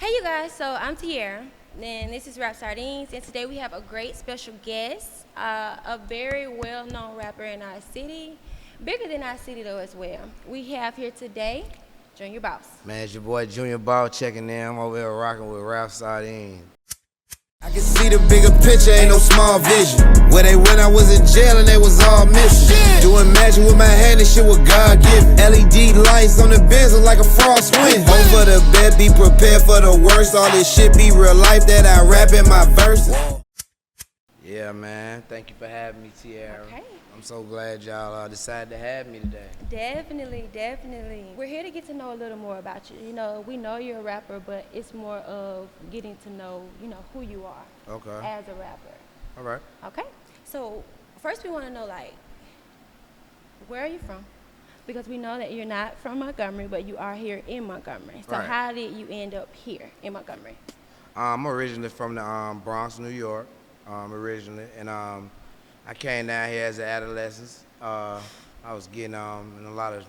Hey you guys, so I'm Tiara, and this is RapSardines, and today we have a great special guest, a very well-known rapper in our city, bigger than our city though as well. We have here today, Junior Boss. Man, it's your boy Junior Ball checking in. I'm over here rocking with RapSardines. I can see the bigger picture, ain't no small vision. Where they went, I was in jail and they was all missing. Doing magic with my hand, this shit was God given. LED lights on the Benz look like a frost wind. Hope for the best, be prepared for the worst. All this shit be real life that I rap in my verses. Yeah, man. Thank you for having me, Tiara. Okay. I'm so glad y'all decided to have me today. Definitely. We're here to get to know a little more about you. You know, we know you're a rapper, but it's more of getting to know, who you are Okay. as a rapper. All right. Okay? So first we want to know, where are you from? Because we know that you're not from Montgomery, but you are here in Montgomery. So Right. how did you end up here in Montgomery? I'm originally from the Bronx, New York, originally. And I came down here as an adolescent. I was getting in a lot of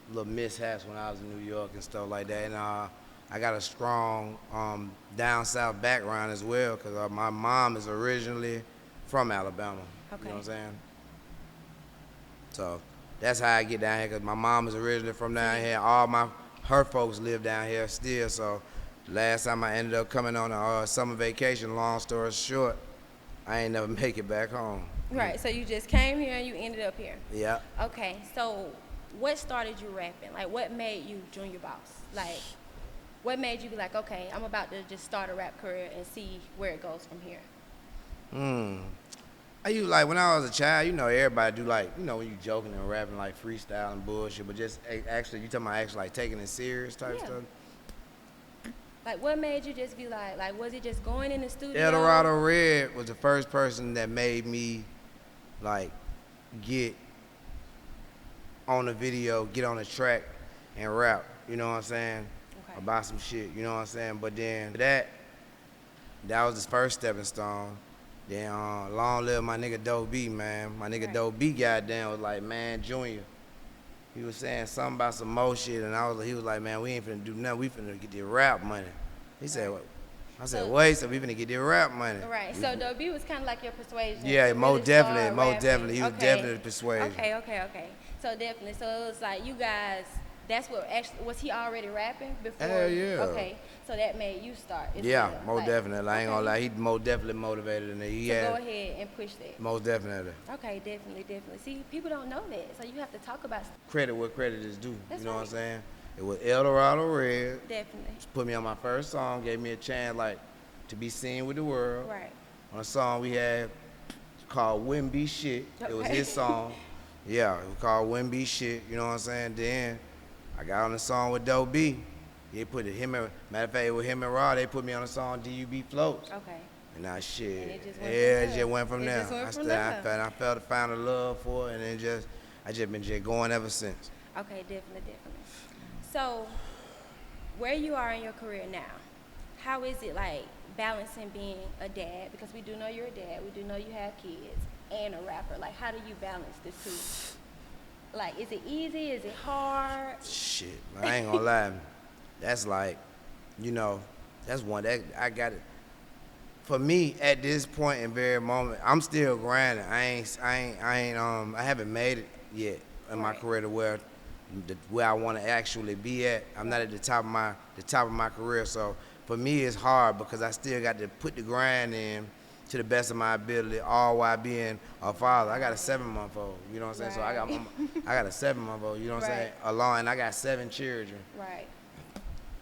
little mishaps when I was in New York and stuff like that. And I got a strong down south background as well because my mom is originally from Alabama. Okay. You know what I'm saying? So that's how I get down here because my mom is originally from down here. Her folks live down here still. So last time I ended up coming on a summer vacation, long story short, I ain't never make it back home. Right, so you just came here and you ended up here. Yeah. Okay, so what started you rapping? What made you Junior Boss? What made you be like, okay, I'm about to just start a rap career and see where it goes from here? I used when I was a child, everybody do when you joking and rapping freestyle and bullshit, but just actually, you talking about actually taking it serious type stuff. What made you just be was it just going in the studio? Eldorado Red was the first person that made me get on the video, get on the track and rap, you know what I'm saying? Okay. About some shit, you know what I'm saying? But then that was his first stepping stone. Then long live my nigga Dope B, man. My nigga Right. Dope B goddamn was like, man, Junior. He was saying something about some more shit, and he was like, man, we ain't finna do nothing. We finna get the rap money. He said, what? I said, So- wait, so we finna get the rap money. Right, so Dope B was kind of like your persuasion. Yeah, to most really definitely, start most rapping. definitely. He was Okay. definitely the persuasion. Okay. So definitely. So it was you guys, that's what actually, was he already rapping before? Hell yeah. Okay, so that made you start. as Yeah, well. most definitely. I ain't gonna okay. lie, he most definitely motivated in there. He So had go ahead and push that. most definitely. Okay, definitely. See, people don't know that, so you have to talk about Credit where credit is due. That's you know what I'm right. saying? It was Eldorado Red. definitely. Put me on my first song, gave me a chance to be seen with the world. Right. On a song we had called Wouldn't Be Shit. It was Okay. his song. Yeah, it was called Wouldn't Be Shit, you know what I'm saying? Then I got on the song with Dope B. They put matter of fact, with him and Raw, they put me on the song DUB Floats. Okay. And now shit. And it just went from It there. just went from It there. just went from I there. felt found a love for it, and then I just been going ever since. Okay, definitely. So, where you are in your career now, how is it balancing being a dad? Because we do know you're a dad, we do know you have kids, and a rapper. How do you balance the two? Is it easy? Is it hard? Shit, man, I ain't gonna lie. That's that's one that I got it. For me, at this point in very moment, I'm still grinding. I haven't made it yet in my Right. career to where I want to actually be at. I'm not at the top of my career. So for me, it's hard because I still got to put the grind in to the best of my ability, all while being a father. I got a 7-month-old, you know what I'm saying? So I got a 7-month-old, you know what I'm saying? Right. Alone, and I got 7 children. Right.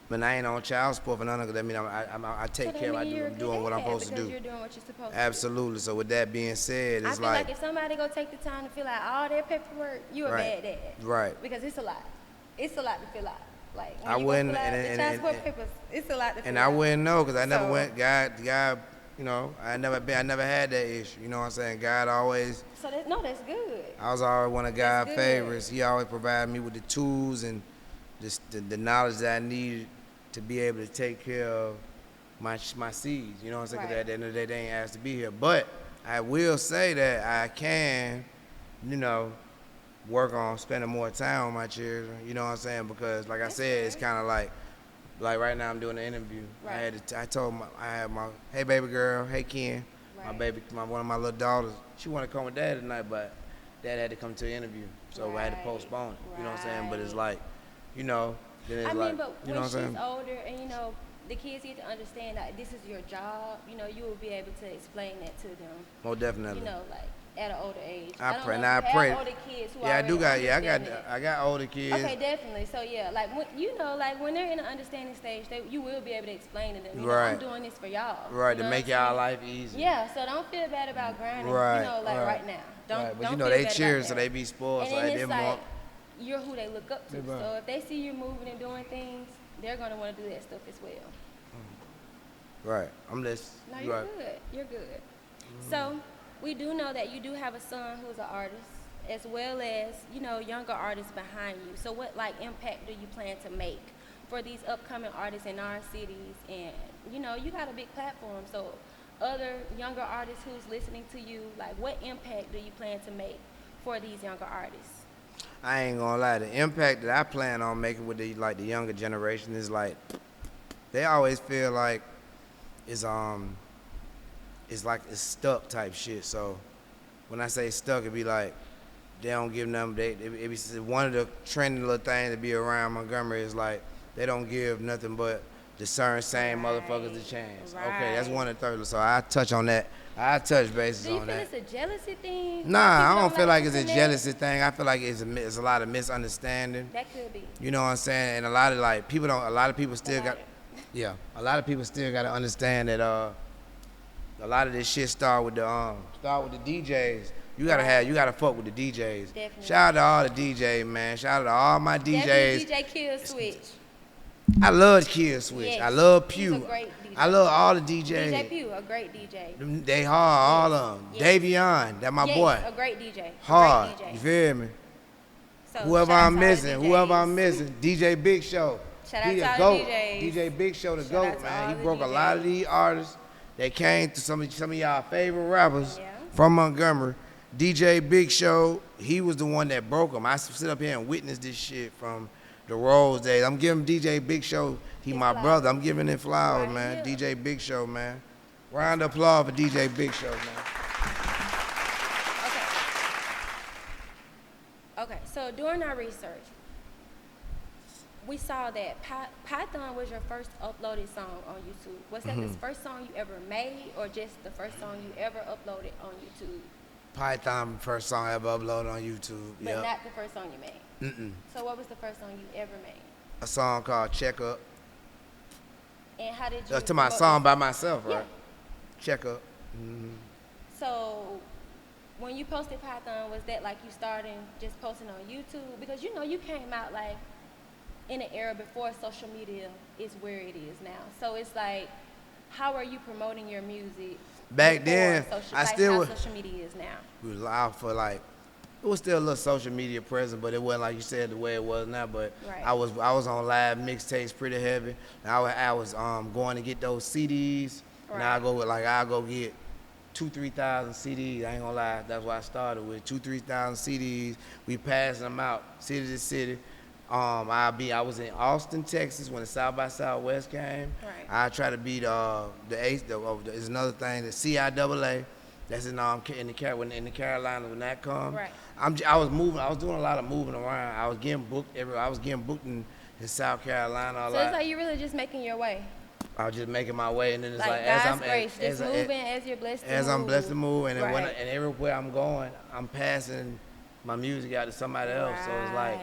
But I ain't on child support for none of it. That mean I take So care. that I'm mean you're a good doing what I'm dad supposed to because do. You're doing what you're supposed to. Absolutely. So with that being said, I it's feel like if somebody go take the time to fill out all their paperwork, you a Right. bad dad. Right. Because it's a lot. It's a lot to fill out. When I you wouldn't- go fill out and- the and- child and- support papers, it's a lot to fill and out. I wouldn't know because I never So- went. God, I never had that issue. You know what I'm saying? God always. So that's good. I was always one of God's good. favorites. He always provided me with the tools and just the knowledge that I needed to be able to take care of my seeds. You know what I'm saying? Because Right. at the end of the day, they ain't asked to be here. But I will say that I can, work on spending more time with my children. You know what I'm saying? Because like I said, it's kind of Like right now, I'm doing an interview. Right. I had my, hey baby girl, hey Ken, Right. one of my little daughters. She wanted to come with dad tonight, but dad had to come to the interview, so I had to Right. postpone it. You know what I'm saying? But it's Right. like, you know, then it's I like, mean, but you know when what I'm she's saying? older and the kids get to understand that this is your job, you will be able to explain that to them. Most definitely. Like at an older age. I don't pray, know and I if you pray. have older kids who Yeah, I do got. already Yeah, understand it. I got older kids. Okay, definitely. So yeah, like when like when they're in an understanding stage, you will be able to explain to them. Right. I'm doing this for y'all. Right, You to know make what I'm y'all saying? life easy. Yeah. So don't feel bad about grinding. Right, Right now. Don't. Right, but don't you know feel they bad cheers, about so that. they be spoiled, And so then they it's didn't like want. you're who they look up to. Right. So if they see you moving and doing things, they're gonna want to do that stuff as well. Right, I'm listening. No, You you're right. good. You're good. So we do know that you do have a son who's an artist, as well as younger artists behind you. So what impact do you plan to make for these upcoming artists in our cities? And you got a big platform. So other younger artists who's listening to you, what impact do you plan to make for these younger artists? I ain't gonna lie, the impact that I plan on making with the younger generation is like they always feel like it's stuck type shit. So when I say stuck, it be like they don't give them. It be one of the trending little things that be around Montgomery is like they don't give nothing but the same motherfuckers the chance. Okay, that's one of the third. So I touch on that. I touch bases Do you on feel that. it's a jealousy thing? Nah, People I don't feel like it's a connect? jealousy thing. I feel like it's a lot of misunderstanding. That could be. You know what I'm saying? And a lot of people don't. A lot of people still got. About it. Yeah, a lot of people still got to understand that a lot of this shit start with the DJs. You gotta fuck with the DJs. Definitely. Shout out to all the DJs, man. Shout out to all my DJs. Definitely DJ Kill Switch. I love Kill Switch. Yes, I love he's Pew. a great DJ. I love all the DJs. DJ Pew, a great DJ. They hard, all of them. Yes. Davion, that my Yes, boy. a great DJ. Hard. A great DJ. You feel me? So, Whoever shout out I'm to all the missing, DJs. DJ Big Show. Shout out He to the all GOAT. the DJs. DJ Big Show the Shout GOAT, out to man. all He the broke a lot of DJs. these artists that came to some of y'all favorite rappers Yeah. from Montgomery. DJ Big Show, he was the one that broke them. I sit up here and witness this shit from the Rose days. I'm giving DJ Big Show, he His my flowers. brother. I'm giving him flowers, Right man. here. DJ Big Show, man. Round of applause for DJ Big Show, man. Okay, so during our research, we saw that Python was your first uploaded song on YouTube. Was that the first song you ever made, or just the first song you ever uploaded on YouTube? Python, first song I ever uploaded on YouTube. But Yep. not the first song you made. Mm-mm. So what was the first song you ever made? A song called Check Up. And how did you? That's to my promote song this? by myself, right? Yeah. Check Up. Mm-hmm. So when you posted Python, was that like you starting just posting on YouTube? Because you came out like in an era before social media is where it is now. So it's like, how are you promoting your music? Back before then, social, I like still how would- social media is now. We was out for like, it was still a little social media present, but it wasn't like you said the way it was now. But Right. I was on live mixtapes pretty heavy. And I was going to get those CDs. And Right. I'll go get 2,000-3,000 CDs. I ain't gonna lie, that's what I started with 2,000-3,000 CDs. We passing them out city to city. I was in Austin, Texas when the South by Southwest came. Right. I try to be there's another thing, the CIAA. That's in the Carolinas when that come. Right. I was doing a lot of moving around. I was getting booked in South Carolina a So lot. it's like you're really just making your way. I was just making my way, and then it's Like as God's I'm grace, just moving as you're blessed to move. as I'm blessed to move, and then Right. and everywhere I'm going, I'm passing my music out to somebody else. So it's like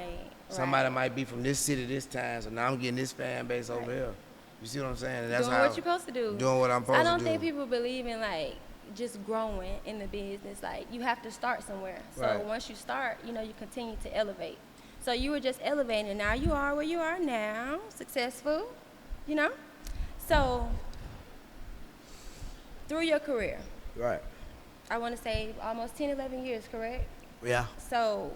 somebody might be from this city this time, so now I'm getting this fan base over Right. here. You see what I'm saying? And that's doing how what you're supposed to do. doing what I'm supposed I to don't do. think people believe in like just growing in the business. Like you have to start somewhere. So Right. once you start, you continue to elevate. So you were just elevating. Now you are where you are now, successful. So through your career, Right. I want to say almost 10, 11 years, correct? Yeah. So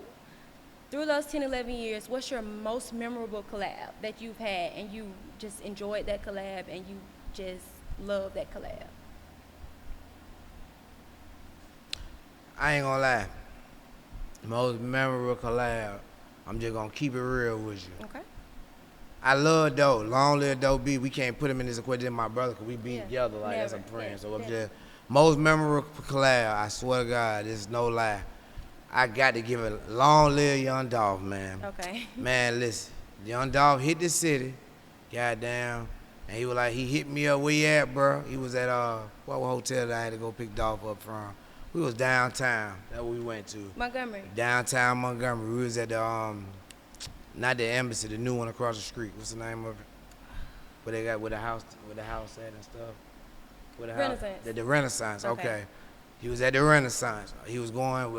through those 10, 11 years, what's your most memorable collab that you've had and you just enjoyed that collab and you just love that collab? I ain't gonna lie. Most memorable collab. I'm just gonna keep it real with you. Okay. I love Doe. Long live Doe B. We can't put him in this equation. My brother, cause we be together like as a friend. Yeah, So I'm never. just most memorable collab. I swear to God, this is no lie. I got to give it long live Young Dolph, man. Okay. Man, listen, Young Dolph hit the city, goddamn, and he was like, he hit me up. Where you at, bro? He was at what hotel that I had to go pick Dolph up from? We was downtown. That's what we went to. Montgomery. Downtown Montgomery. We was at the not the embassy, the new one across the street. What's the name of it? Where they got where the house at and stuff. Where the Renaissance. The Renaissance. Okay. Okay. He was at the Renaissance. He was going. He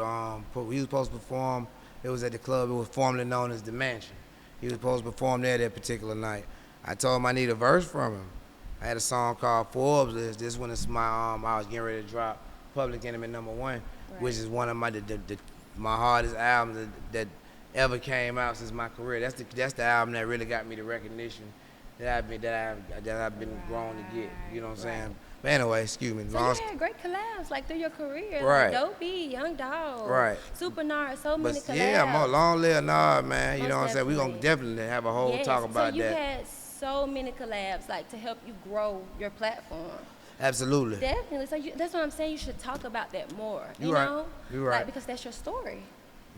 was supposed to perform. It was at the club. It was formerly known as the Mansion. He was supposed to perform there that particular night. I told him I need a verse from him. I had a song called Forbes List. This one is my I was getting ready to drop Public Enemy #1, Right. which is one of my hardest albums that ever came out since my career. That's the album that really got me the recognition that I've been grown to get. You know what I'm saying? But anyway, excuse me. So you had great collabs like through your career. Right. Like Dopey, Young Dog. Right. Super Nard, so many But collabs. yeah, long live Nard, man. You Most know what I'm saying? We gonna definitely. definitely have a whole Yes. talk about so you that. had so many collabs like to help you grow your platform. Absolutely. Definitely. So that's what I'm saying. You should talk about that more. You You right. know? You right. Like, because that's your story.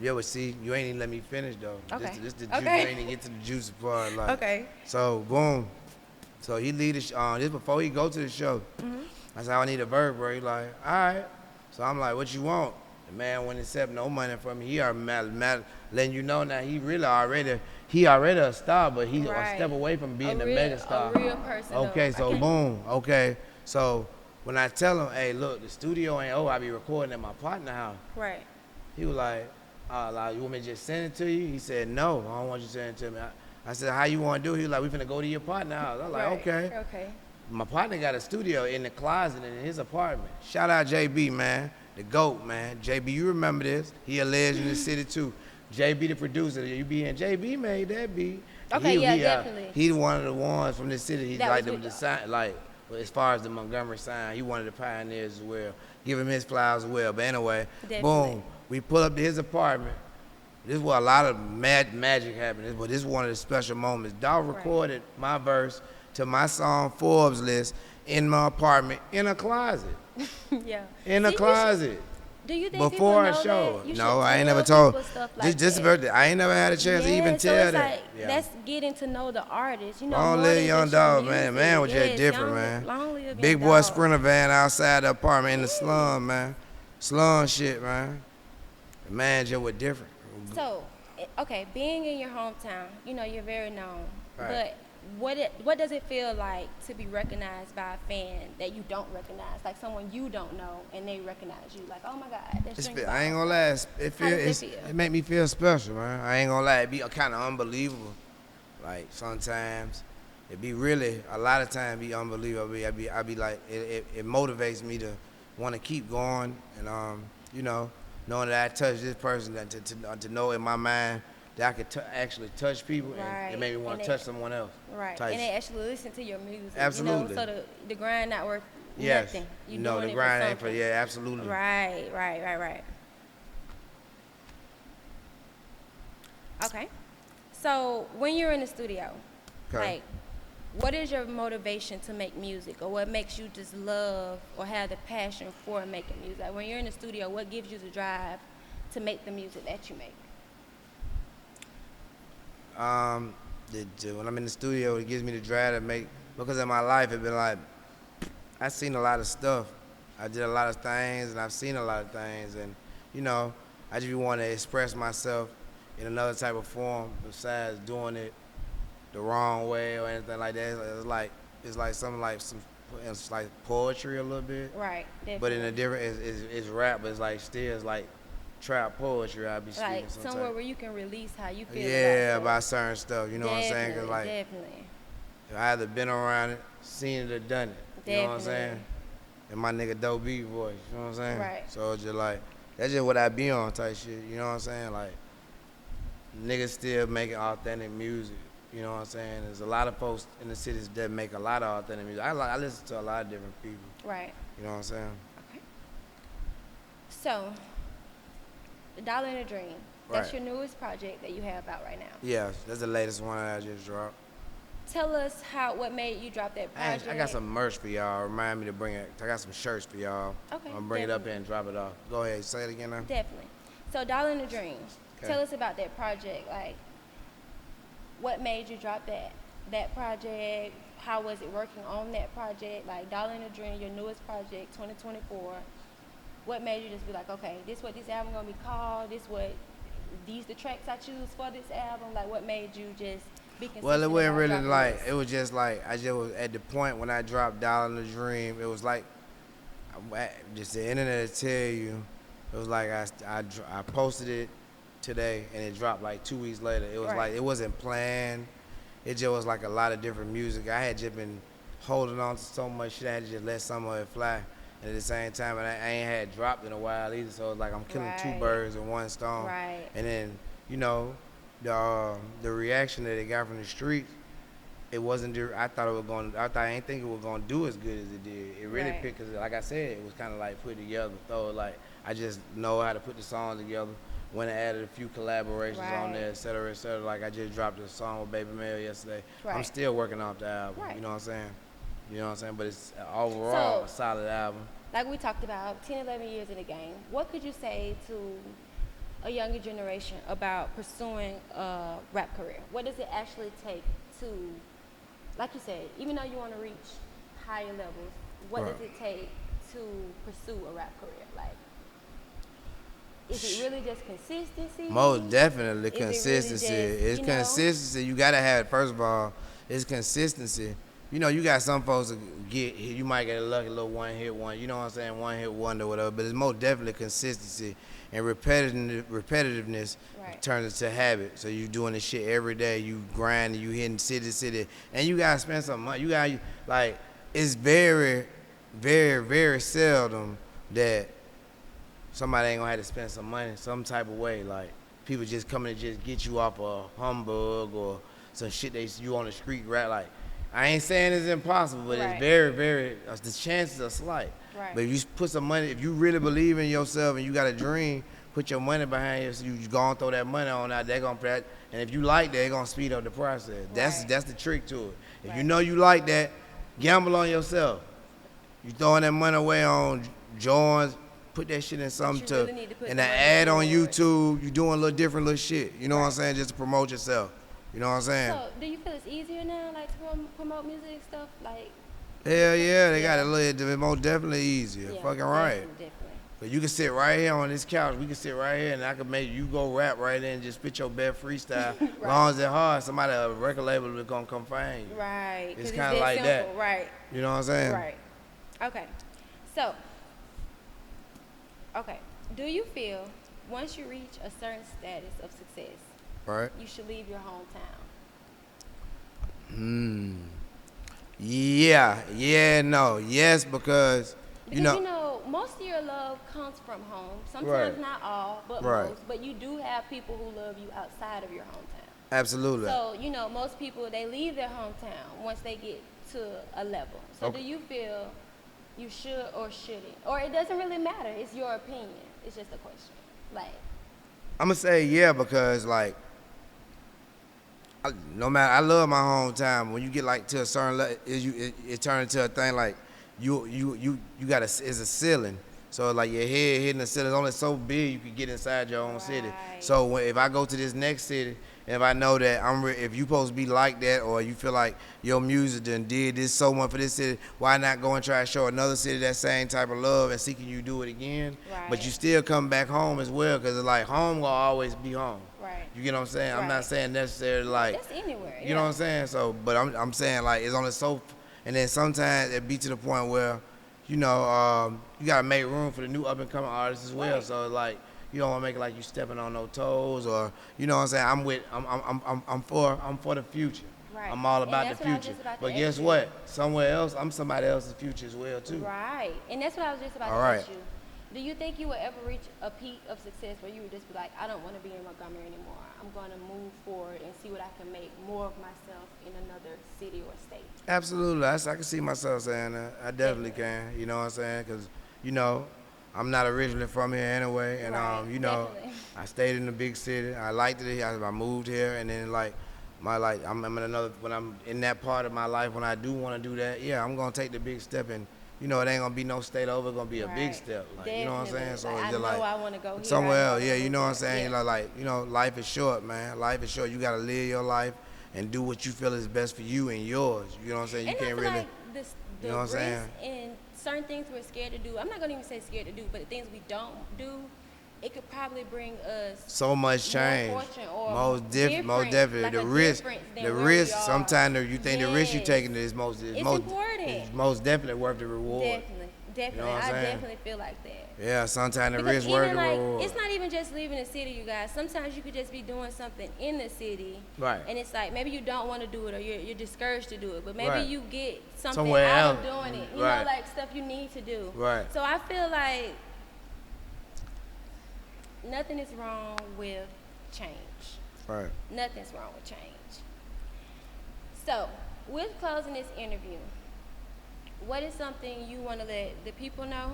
Yeah, but see, you ain't even let me finish though. Okay. This the Okay. you ain't even get to the juicy part. Like, Okay. So boom. So he lead this before he go to the show. Mm-hmm. I said, I need a verse, bro. He like, all right. So I'm like, what you want? The man wouldn't accept no money from me. He already mad, letting you know now he already a star, but he a Right. step away from being a real, mega star. A real person. Okay, though. so I can't- boom. Okay, so when I tell him, hey, look, the studio ain't I be recording at my partner house. Right. He was like, you want me to just send it to you? He said, no, I don't want you to send it to me. I said, how you want to do it? He was like, we finna go to your partner house. I was like, Right. okay. Okay. My partner got a studio in the closet in his apartment. Shout out JB, man, the GOAT, man. JB, you remember this? He a legend in the city too. JB, the producer, you be in. JB made that beat. Okay, yeah, definitely. He's one of the ones from the city. He's That like was the with- sign, like as far as the Montgomery sign, he one of the pioneers as well. Give him his flowers as well. But anyway, Definitely. boom, we pull up to his apartment. This is where a lot of magic happened. But this is one of the special moments. Dolph recorded my verse to my song Forbes List in my apartment in a closet. Yeah. In See, a you closet. should- Do you think Before people I know show that? it. You No, should I ain't tell never told. people stuff like This that. birthday, I ain't never had a chance to even so tell it's that. like, Yeah. that's getting to know the artist. You know, Long more live than Young just your Dog, man. music. Man was just Yes, different, long man. Long live Big Young boy Dog. Sprinter van outside the apartment in the slum, man. Slum shit, man. The man just was different. So, okay, being in your hometown, you know, you're very known. Right. But what does it feel like to be recognized by a fan that you don't recognize, like someone you don't know, and they recognize you, like, oh my God, that's String I ain't Bob. gonna lie. How does it feel? It make me feel special, man. I ain't gonna lie. It be kind of unbelievable. Like sometimes, it be really a lot of times be unbelievable. I be like, it motivates me to want to keep going, and you know, knowing that I touched this person, that to know in my mind that I could actually touch people, and Right. it made me want And to touch someone else. Right, type and shit. they actually listen to your music. Absolutely. You know, so the grind not worth Yes. nothing. You No, doing the it grind for ain't for something. absolutely. Right. Okay. So when you're in the studio, Okay. like, what is your motivation to make music, or what makes you just love or have the passion for making music? Like, when you're in the studio, what gives you the drive to make the music that you make? When I'm in the studio, it gives me the drive to make, because in my life, it's been like, I've seen a lot of stuff. I did a lot of things, and I've seen a lot of things, and, you know, I just want to express myself in another type of form besides doing it the wrong way or anything like that. It's like something like it's like poetry a little bit, Right. but in Definitely. a different, it's rap, but it's like still, it's like trap poetry I be speaking Like sometimes. somewhere where you can release how you feel. Yeah, about about certain stuff, you know what I'm saying? 'Cause like, definitely. I either been around it, seen it, or done it. You know what I'm saying? Definitely. And my nigga Doe B voice, you know what I'm saying? Right. So it's just like, that's just what I be on type shit, you know what I'm saying? Like, niggas still making authentic music, you know what I'm saying? There's a lot of folks in the cities that make a lot of authentic music. I listen to a lot of different people, Right. you know what I'm saying? Okay. So, The Dollar and a Dream. That's Right. your newest project that you have out right now. Yeah, that's the latest one I just dropped. tell us what made you drop that project. I got some merch for y'all. Remind me to bring it. I got some shirts for y'all. Okay, I'm bring it up definitely. here and drop it off. Go ahead, say it again now. Definitely. So, Dollar in the Dream. Okay. Tell us about that project. Like, what made you drop that project? How was it working on that project? Like, Dollar in the Dream, your newest project, 2024. What made you just be like, okay, this what this album gonna be called? These the tracks I choose for this album? Like, what made you just be consistent? Well, it wasn't about really dropping like, this? it was just like, I just was at the point when I dropped Dollar in the Dream, it was like, just the internet will tell you, it was like I posted it today and it dropped like 2 weeks later. It was Right. like, it wasn't planned. It just was like a lot of different music. I had just been holding on to so much shit, I had to just let some of it fly. And at the same time, and I ain't had dropped in a while either, so it's like I'm killing two Right. birds with one stone. Right. And then, you know, the reaction that it got from the streets, it wasn't. I ain't think it was gonna do as good as it did. It really Right. picked, cause like I said, it was kind of like put together. So like I just know how to put the songs together. Went and added a few collaborations on Right. there, et cetera, et cetera. Like I just dropped a song with Baby Mail yesterday. I'm Right. still working off the album. Right. You know what I'm saying? You know what I'm saying? But it's overall So- a solid album. Like we talked about, 10, 11 years in the game, what could you say to a younger generation about pursuing a rap career? What does it actually take to, like you said, even though you want to reach higher levels, what Right. does it take to pursue a rap career? Like, is it really just consistency? Most definitely Is it really consistency. just, It's you know? consistency. You gotta have it. First of all, it's consistency. You know, you got some folks that you might get a lucky little one hit one. You know what I'm saying? One hit wonder, whatever. But it's most definitely consistency and repetitiveness Right. turns into habit. So you doing this shit every day. You grinding. You hitting city to city, and you gotta spend some money. You got like it's very, very, very seldom that somebody ain't gonna have to spend some money some type of way. Like people just coming to just get you off a humbug or some shit you on the street rap. Like I ain't saying it's impossible, but Right. it's very, very. The chances are slight. Right. But if you put some money, if you really believe in yourself and you got a dream, put your money behind you. So you gonna throw that money on out. They're gonna pay. And if you like that, they're gonna speed up the process. Right. That's the trick to it. If you Right. know you like that, gamble on yourself. You throwing that money away on joints, put that shit in something you really need to put and the an money ad on forward. YouTube. You doing a little different little shit. You know what I'm Right. saying? Just to promote yourself. You know what I'm saying? So, do you feel it's easier now, like to promote music and stuff? Like, Hell yeah, they got Yeah. a little. It's most definitely easier. yeah, Fucking right. definitely. But you can sit right here on this couch. We can sit right here, and I can make you go rap right there and just spit your best freestyle. As long as it's hard, somebody at a record label is gonna come find you. Right. 'Cause It's kinda that like that. simple. Right. You know what I'm saying? Right. Okay. So, okay. Do you feel once you reach a certain status of success, Right. you should leave your hometown? Yeah, no. Yes, because, Because you know, most of your love comes from home. Sometimes Right. not all, but Right. most. But you do have people who love you outside of your hometown. absolutely. So, you know, most people, they leave their hometown once they get to a level. So Okay. do you feel you should or shouldn't? Or it doesn't really matter. It's your opinion. It's just a question. Like, I'm gonna say yeah because like, no matter, I love my hometown. When you get like to a certain level, it turns into a thing like you got it's a ceiling. So like your head hitting the ceiling is only so big you can get inside your own city. Right. So if I go to this next city, and if I know that if you supposed to be like that, or you feel like your music done did this so much for this city, why not go and try to show another city that same type of love and seeking you do it again? But Right. you still come back home as well, because it's like home will always be home. right. You get what I'm saying? I'm Right. not saying necessarily like, That's anywhere. you know what I'm saying? So, but I'm saying like it's on the soap, and then sometimes it be to the point where, you know, you gotta make room for the new up and coming artists as well. Right. So like, you don't wanna make it like you stepping on no toes, or you know what I'm saying? I'm for the future. Right. I'm all And about that's the what I was future. just about to But ask guess you. what? Somewhere else, I'm somebody else's future as well too. Right. And that's what I was just about All to right. ask you. Do you think you will ever reach a peak of success where you would just be like, I don't want to be in Montgomery anymore. I'm going to move forward and see what I can make more of myself in another city or state? Absolutely. I can see myself saying that. I definitely can. You know what I'm saying? Because, you know, I'm not originally from here anyway. And, Right, you know, definitely. I stayed in the big city. I liked it here. I moved here. And then, like, I'm in another, when I'm in that part of my life, when I do want to do that, yeah, I'm gonna take the big step, and you know, it ain't gonna be no state over, it's gonna be a big Right. step. Like, Definitely. you know what I'm saying? So Like, it's I just know like I want to go here. somewhere I know else. I Yeah, wanna you know go what I'm there. saying? Yeah. Like, you know, life is short, man. Life is short. You gotta live your life and do what you feel is best for you and yours. You know what I'm saying? You And I can't feel really. like the you know what I'm risk saying? and certain things we're scared to do. I'm not gonna even say scared to do, but the things we don't do, it could probably bring us So much more change. fortune or Most different, definitely. like the a risk, difference than the where risk. we are. Sometimes you think the risk you Yes. taking is most, It's important. most definitely worth the reward. Definitely. what I'm I saying? definitely feel like that. Yeah, sometimes the Because risk worth even the like, reward. it's not even just leaving the city, you guys. Sometimes you could just be doing something in the city. Right. And it's like, maybe you don't want to do it or you're discouraged to do it. But maybe Right. you get something Somewhere out else. of doing it. You Right. know, like stuff you need to do. Right. So I feel like nothing is wrong with change. Right. Nothing's wrong with change. So, with closing this interview, what is something you want to let the people know?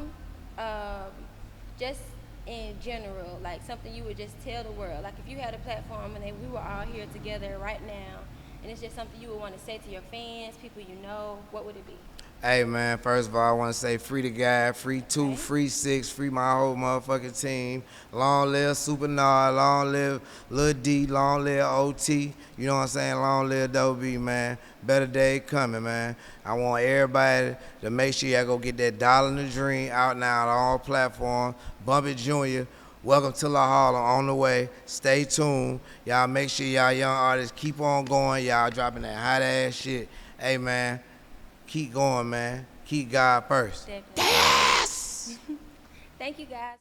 Just in general, like something you would just tell the world. Like if you had a platform and then we were all here together right now, and it's just something you would want to say to your fans, people you know, what would it be? Hey, man, first of all, I want to say free the guy, free 2, Okay. free 6, free my whole motherfucking team. Long live Super Nard, long live Lil D, long live OT. You know what I'm saying? Long live Double B, man. Better day coming, man. I want everybody to make sure y'all go get that Dollar in the Dream out now on all platforms. Bump It Jr., Welcome to La Harlem on the way. Stay tuned. Y'all make sure y'all young artists keep on going. Y'all dropping that hot ass shit. Hey, man. Keep going, man. Keep God first. Definitely. Yes! Thank you, guys.